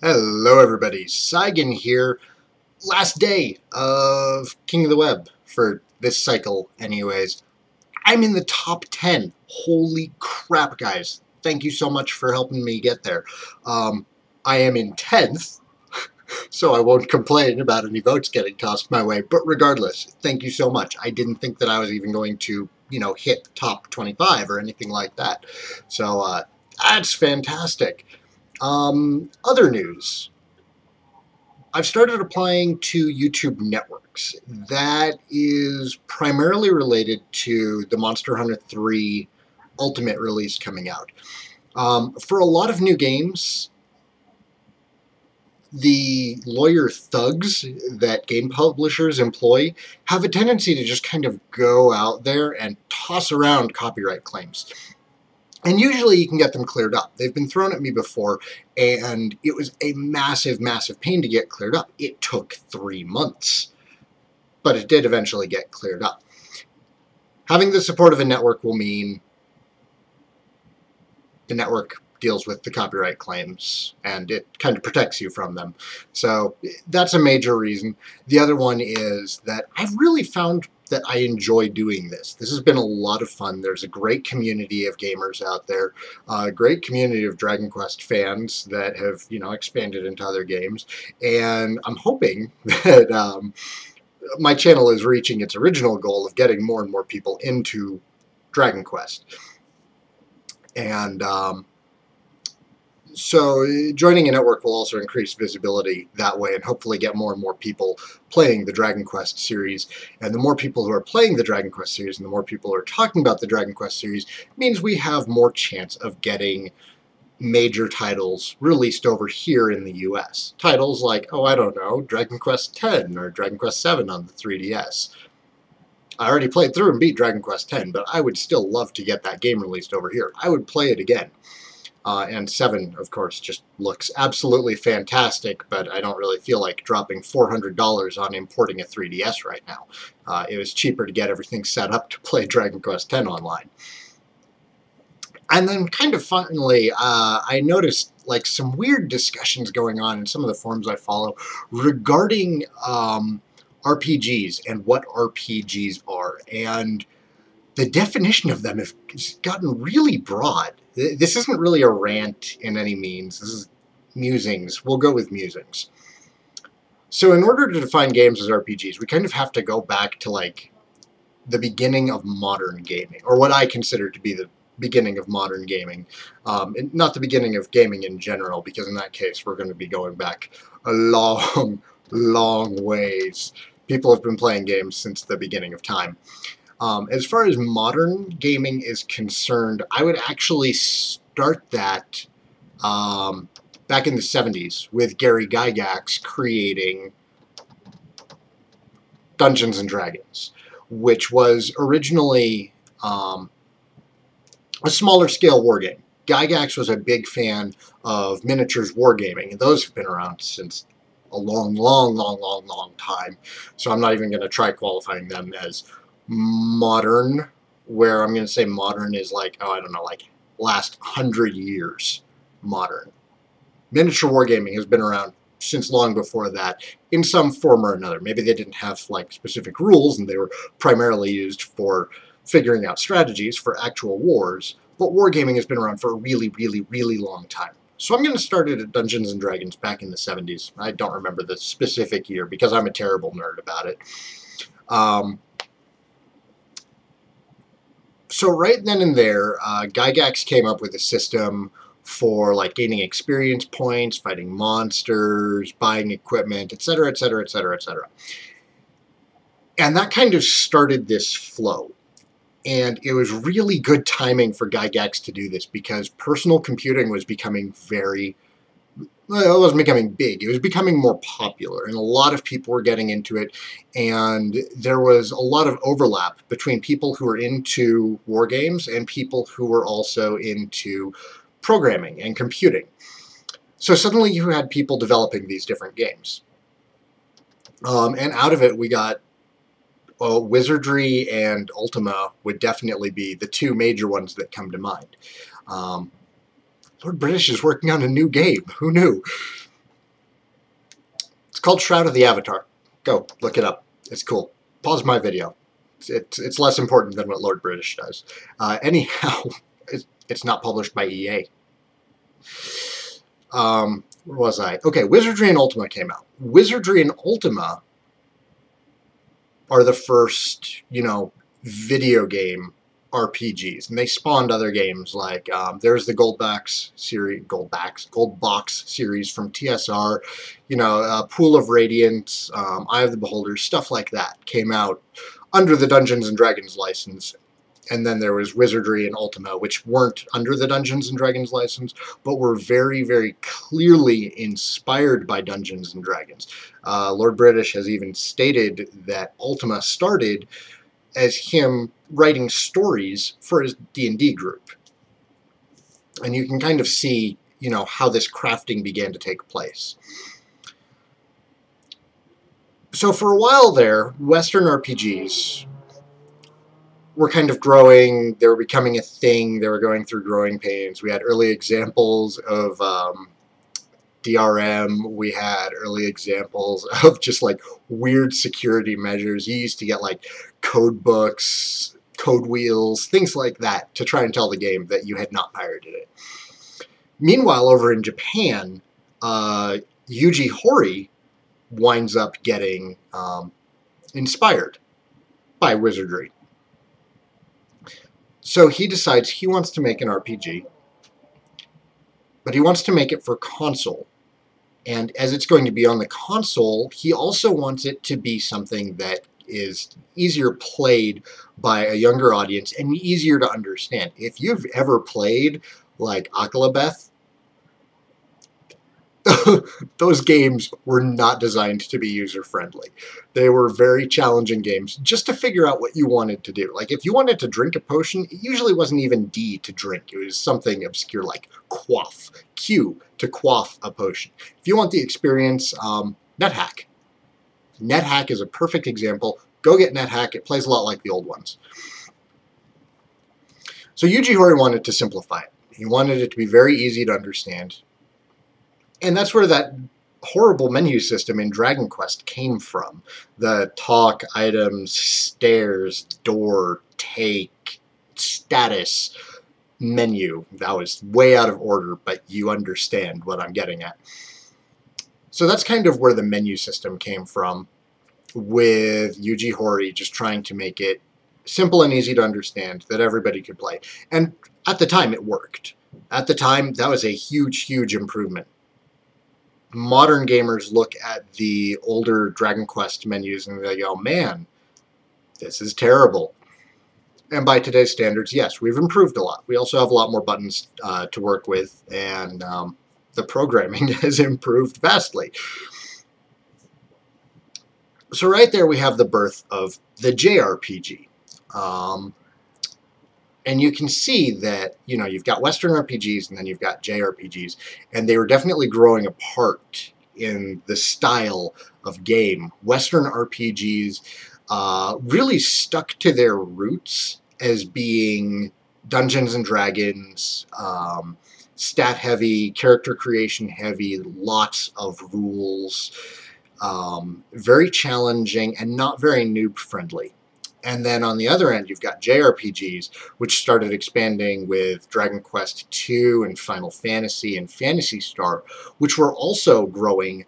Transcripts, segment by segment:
Hello everybody, Saigan here. Last day of King of the Web for this cycle anyways. I'm in the top 10. Holy crap, guys. Thank you so much for helping me get there. I am in 10th, so I won't complain about any votes getting tossed my way. But regardless, thank you so much. I didn't think that I was even going to, hit top 25 or anything like that. So that's fantastic. Other news. I've started applying to YouTube networks. That is primarily related to the Monster Hunter 3 Ultimate release coming out. For a lot of new games, the lawyer thugs that game publishers employ have a tendency to just kind of go out there and toss around copyright claims. And usually you can get them cleared up. They've been thrown at me before, and it was a massive, massive pain to get cleared up. It took 3 months, but it did eventually get cleared up. Having the support of a network will mean the network deals with the copyright claims, and it kind of protects you from them. So that's a major reason. The other one is that I've really found that I enjoy doing this. This has been a lot of fun. There's a great community of gamers out there, a great community of Dragon Quest fans that have, expanded into other games, and I'm hoping that my channel is reaching its original goal of getting more and more people into Dragon Quest. And so joining a network will also increase visibility that way and hopefully get more and more people playing the Dragon Quest series. And the more people who are playing the Dragon Quest series and the more people who are talking about the Dragon Quest series means we have more chance of getting major titles released over here in the US. Titles like, Dragon Quest X or Dragon Quest VII on the 3DS. I already played through and beat Dragon Quest X, but I would still love to get that game released over here. I would play it again. And 7, of course, just looks absolutely fantastic, but I don't really feel like dropping $400 on importing a 3DS right now. It was cheaper to get everything set up to play Dragon Quest X online. And then kind of finally, I noticed like some weird discussions going on in some of the forums I follow regarding RPGs and what RPGs are. And the definition of them has gotten really broad. This isn't really a rant in any means. This is musings. We'll go with musings. So in order to define games as RPGs, we kind of have to go back to like the beginning of modern gaming, or what I consider to be the beginning of modern gaming. Not the beginning of gaming in general, because in that case we're going to be going back a long, long ways. People have been playing games since the beginning of time. As far as modern gaming is concerned, I would actually start that back in the 70s with Gary Gygax creating Dungeons & Dragons, which was originally a smaller scale wargame. Gygax was a big fan of miniatures wargaming, and those have been around since a long, long, long, long, long time. So I'm not even going to try qualifying them as modern, where I'm going to say modern is like, like last 100 years modern. Miniature wargaming has been around since long before that in some form or another. Maybe they didn't have like specific rules and they were primarily used for figuring out strategies for actual wars, but wargaming has been around for a really, really, really long time. So I'm going to start it at Dungeons & Dragons back in the 70s. I don't remember the specific year because I'm a terrible nerd about it. So right then and there, Gygax came up with a system for like gaining experience points, fighting monsters, buying equipment, etc., etc., etc., etc. And that kind of started this flow. And it was really good timing for Gygax to do this because personal computing was becoming it wasn't becoming big, it was becoming more popular, and a lot of people were getting into it, and there was a lot of overlap between people who were into war games and people who were also into programming and computing. So suddenly you had people developing these different games. And out of it we got Wizardry and Ultima would definitely be the two major ones that come to mind. Lord British is working on a new game. Who knew? called Shroud of the Avatar. Go, look it up. It's cool. Pause my video. It's less important than what Lord British does. Anyhow, it's not published by EA. Where was I? Okay, Wizardry and Ultima came out. Wizardry and Ultima are the first, video game RPGs, and they spawned other games like there's the Goldbox series from TSR, Pool of Radiance, Eye of the Beholder, stuff like that came out under the Dungeons and Dragons license. And then there was Wizardry and Ultima, which weren't under the Dungeons and Dragons license, but were very, very clearly inspired by Dungeons and Dragons. Lord British has even stated that Ultima started as him writing stories for his D&D group. And you can kind of see, how this crafting began to take place. So for a while there, Western RPGs were kind of growing, they were becoming a thing, they were going through growing pains. We had early examples of DRM, we had early examples of just like weird security measures. You used to get like code books, code wheels, things like that to try and tell the game that you had not pirated it. Meanwhile, over in Japan, Yuji Horii winds up getting inspired by Wizardry. So he decides he wants to make an RPG, but he wants to make it for console. And as it's going to be on the console, he also wants it to be something that is easier played by a younger audience and easier to understand. If you've ever played like Akalabeth, those games were not designed to be user-friendly. They were very challenging games just to figure out what you wanted to do. Like, if you wanted to drink a potion, it usually wasn't even D to drink. It was something obscure like quaff, Q to quaff a potion. If you want the experience, NetHack. NetHack is a perfect example. Go get NetHack. It plays a lot like the old ones. So Yuji Horii wanted to simplify it. He wanted it to be very easy to understand. And that's where that horrible menu system in Dragon Quest came from. The talk, items, stairs, door, take, status, menu. That was way out of order, but you understand what I'm getting at. So that's kind of where the menu system came from, with Yuji Horii just trying to make it simple and easy to understand that everybody could play. And at the time, it worked. At the time, that was a huge, huge improvement. Modern gamers look at the older Dragon Quest menus and they go, man, this is terrible. And by today's standards, yes, we've improved a lot. We also have a lot more buttons to work with, and the programming has improved vastly. So right there we have the birth of the JRPG. And you can see that, you've got Western RPGs and then you've got JRPGs, and they were definitely growing apart in the style of game. Western RPGs really stuck to their roots as being Dungeons and Dragons, stat heavy, character creation heavy, lots of rules, very challenging and not very noob friendly. And then on the other end, you've got JRPGs, which started expanding with Dragon Quest II and Final Fantasy and Phantasy Star, which were also growing,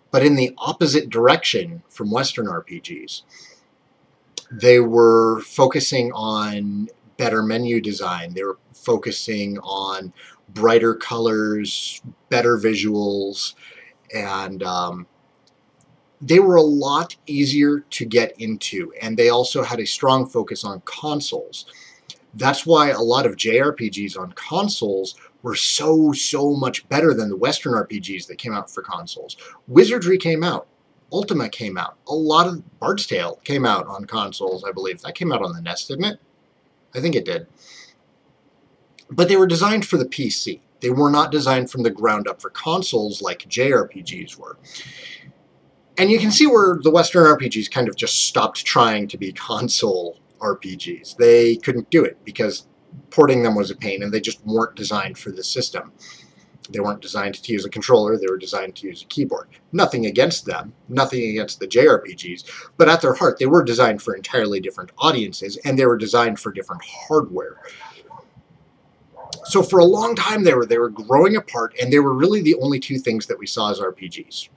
but in the opposite direction from Western RPGs. They were focusing on better menu design. They were focusing on brighter colors, better visuals, and they were a lot easier to get into, and they also had a strong focus on consoles. That's why a lot of JRPGs on consoles were so much better than the Western RPGs that came out for consoles. Wizardry came out. Ultima came out. A lot of Bard's Tale came out on consoles, I believe. That came out on the NES, didn't it? I think it did. But they were designed for the PC. They were not designed from the ground up for consoles like JRPGs were. And you can see where the Western RPGs kind of just stopped trying to be console RPGs. They couldn't do it because porting them was a pain, and they just weren't designed for the system. They weren't designed to use a controller, they were designed to use a keyboard. Nothing against them, nothing against the JRPGs, but at their heart they were designed for entirely different audiences, and they were designed for different hardware. So for a long time they were growing apart, and they were really the only two things that we saw as RPGs.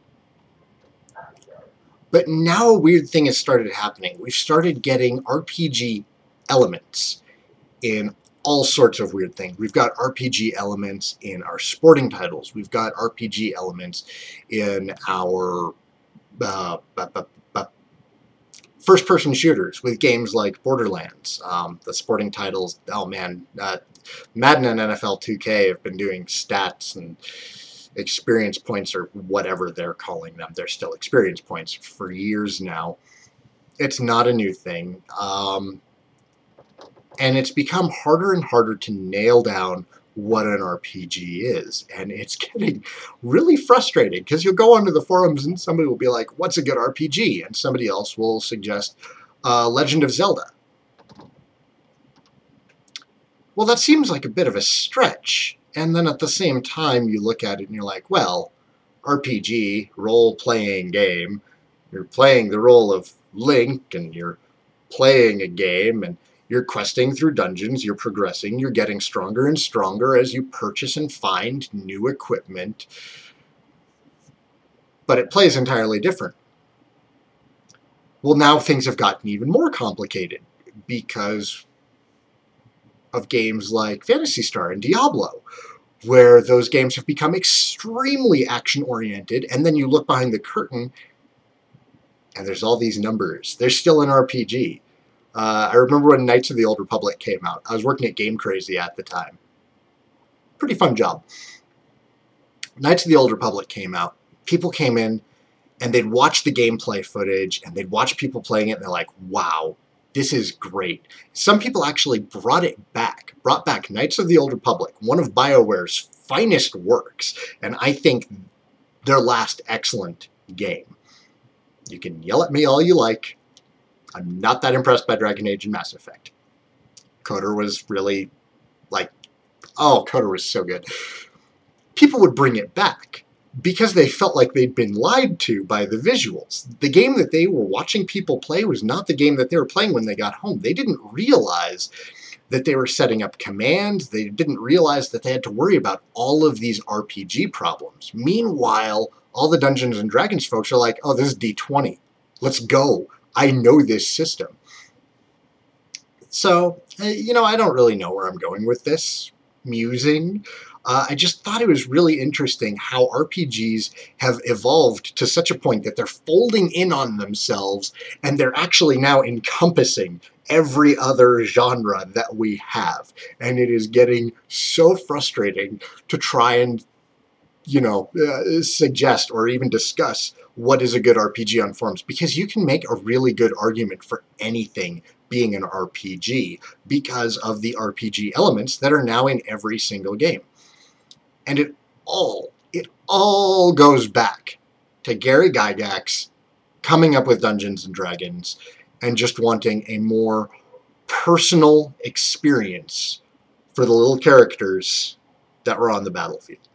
But now a weird thing has started happening. We've started getting RPG elements in all sorts of weird things. We've got RPG elements in our sporting titles. We've got RPG elements in our first-person shooters with games like Borderlands. The sporting titles, oh man, Madden and NFL 2K have been doing stats and experience points, or whatever they're calling them. They're still experience points for years now. It's not a new thing. And it's become harder and harder to nail down what an RPG is. And it's getting really frustrating, because you'll go onto the forums and somebody will be like, what's a good RPG? And somebody else will suggest Legend of Zelda. Well, that seems like a bit of a stretch. And then at the same time, you look at it and you're like, well, RPG, role-playing game, you're playing the role of Link, and you're playing a game, and you're questing through dungeons, you're progressing, you're getting stronger and stronger as you purchase and find new equipment. But it plays entirely different. Well, now things have gotten even more complicated because of games like Phantasy Star and Diablo, where those games have become extremely action-oriented, and then you look behind the curtain and there's all these numbers. They're still an RPG. I remember when Knights of the Old Republic came out. I was working at Game Crazy at the time. Pretty fun job. Knights of the Old Republic came out. People came in and they'd watch the gameplay footage and they'd watch people playing it and they're like, wow, this is great. Some people actually brought back Knights of the Old Republic, one of BioWare's finest works, and I think their last excellent game. You can yell at me all you like. I'm not that impressed by Dragon Age and Mass Effect. KOTOR was really, like, oh, KOTOR was so good. People would bring it back because they felt like they'd been lied to by the visuals. The game that they were watching people play was not the game that they were playing when they got home. They didn't realize that they were setting up commands. They didn't realize that they had to worry about all of these RPG problems. Meanwhile, all the Dungeons and Dragons folks are like, oh, this is D20. Let's go. I know this system. So, you know, I don't really know where I'm going with this musing. I just thought it was really interesting how RPGs have evolved to such a point that they're folding in on themselves, and they're actually now encompassing every other genre that we have. And it is getting so frustrating to try and, you know, suggest or even discuss what is a good RPG on forums, because you can make a really good argument for anything being an RPG because of the RPG elements that are now in every single game. And it all goes back to Gary Gygax coming up with Dungeons and Dragons and just wanting a more personal experience for the little characters that were on the battlefield.